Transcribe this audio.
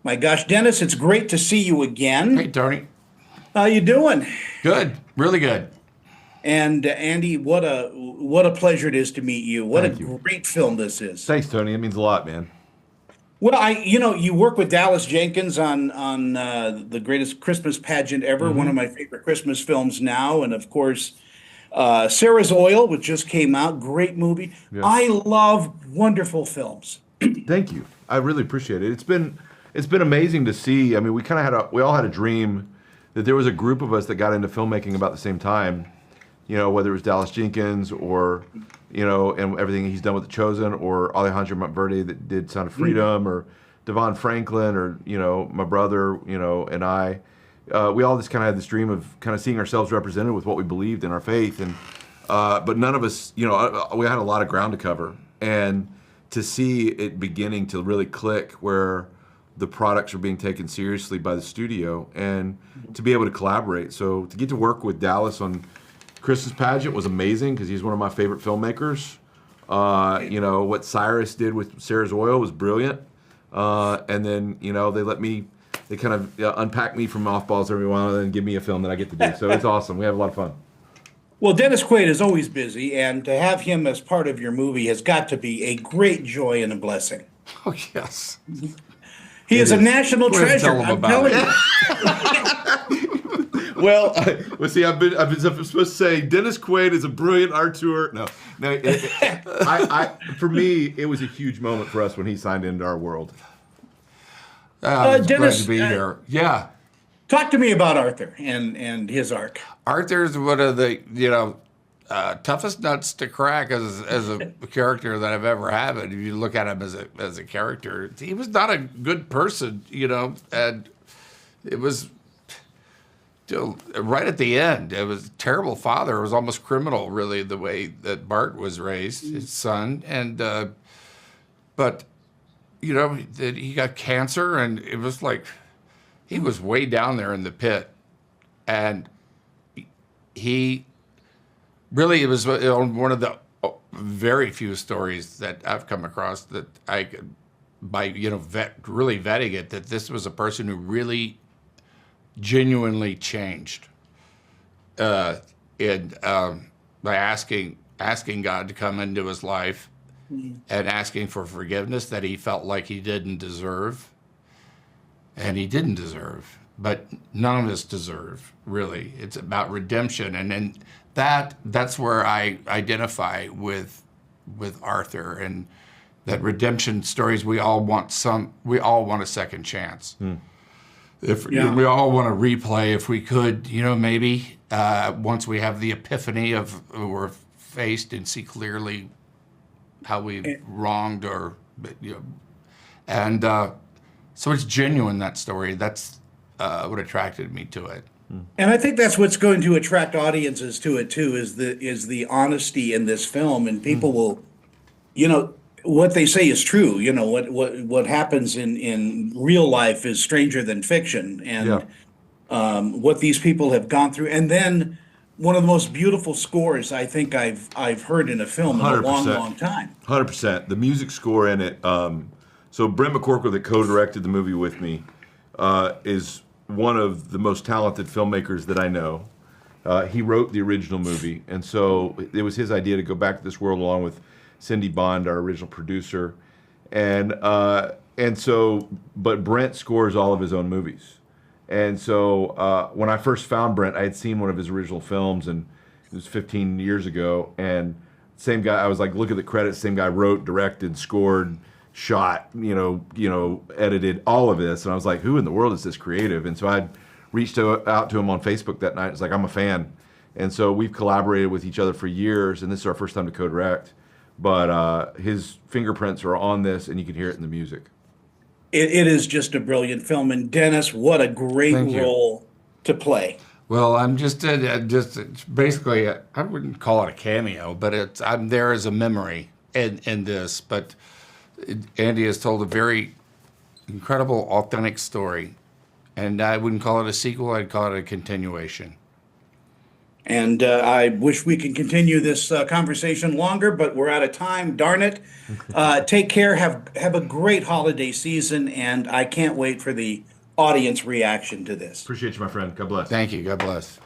My gosh, Dennis, it's great to see you Hey, again. Tony. How you doing? Good. Really good. And Andy, what a pleasure it is to meet you. What a Thank you. great film this is. Thanks, Tony. It means a lot, man. Well, you work with Dallas Jenkins on the greatest Christmas pageant ever, one of Hmm. my favorite Christmas films now, and of course, Sarah's Oil, which just came out, great movie. Yeah. I love wonderful films. Thank you. I really appreciate it. It's been amazing to see. I mean, we all had a dream that there was a group of us that got into filmmaking about the same time. Whether it was Dallas Jenkins or and everything he's done with The Chosen, or Alejandro Montverde that did Sound of Freedom, or Devon Franklin, or my brother, and I. We all just kind of had this dream of kind of seeing ourselves represented with what we believed in our faith, and but none of us, we had a lot of ground to cover, and to see it beginning to really click where the products are being taken seriously by the studio, and to be able to collaborate. So to get to work with Dallas on Christmas Pageant was amazing because he's one of my favorite filmmakers. What Cyrus did with Sarah's Oil was brilliant. And then, they kind of unpack me from mothballs every while and give me a film that I get to do. So it's awesome. We have a lot of fun. Well, Dennis Quaid is always busy, and to have him as part of your movie has got to be a great joy and a blessing. Oh, yes. He is a national Go ahead and treasure. tell him I'm about telling it. you. Well, see, I've been supposed to say Dennis Quaid is a brilliant auteur. No. For me, it was a huge moment for us when he signed into our world. It's glad Dennis, to be here. Yeah. Talk to me about Arthur and his arc. Arthur's one of the, toughest nuts to crack as a character that I've ever had. If you look at him as a character, he was not a good person, and it was right at the end. It was a terrible father. It was almost criminal, really, the way that Bart was raised, his son. And but that he got cancer, and it was like he was way down there in the pit, and he really, it was one of the very few stories that I've come across that I could, by really vetting it, that this was a person who really genuinely changed, and by asking God to come into his life and asking for forgiveness that he felt like he didn't deserve, and he didn't deserve, but none of us deserve, really. It's about redemption, and then that's where I identify with Arthur, and that redemption stories. We all want a second chance. If we all want to replay, if we could, maybe once we have the epiphany of we're faced and see clearly how we wronged, or and so it's genuine, that story. That's what attracted me to it. And I think that's what's going to attract audiences to it too, is the honesty in this film, and people will, what they say is true. What happens in real life is stranger than fiction, and what these people have gone through. And then one of the most beautiful scores I think I've heard in a film in a long, 100%. long time. 100%. The music score in it. So Brent McCorkle, that co-directed the movie with me, is one of the most talented filmmakers that I know. He wrote the original movie, and so it was his idea to go back to this world along with Cindy Bond, our original producer, and so, but Brent scores all of his own movies, and so when I first found Brent, I had seen one of his original films, and it was 15 years ago, and same guy. I was like, look at the credits. Same guy wrote, directed, scored, shot, edited all of this, and I was like, who in the world is this creative? And so I reached out to him on Facebook that night. It's like, I'm a fan, and so we've collaborated with each other for years, and this is our first time to co-direct. But his fingerprints are on this, and you can hear it in the music. It is just a brilliant film, and Dennis, what a great Thank you. role to play. Well, I'm just basically, I wouldn't call it a cameo, but I'm there as a memory in this. But Andy has told a very incredible, authentic story, and I wouldn't call it a sequel. I'd call it a continuation. And I wish we could continue this conversation longer, but we're out of time. Darn it. Take care. Have a great holiday season, and I can't wait for the audience reaction to this. Appreciate you, my friend. God bless. Thank you. God bless.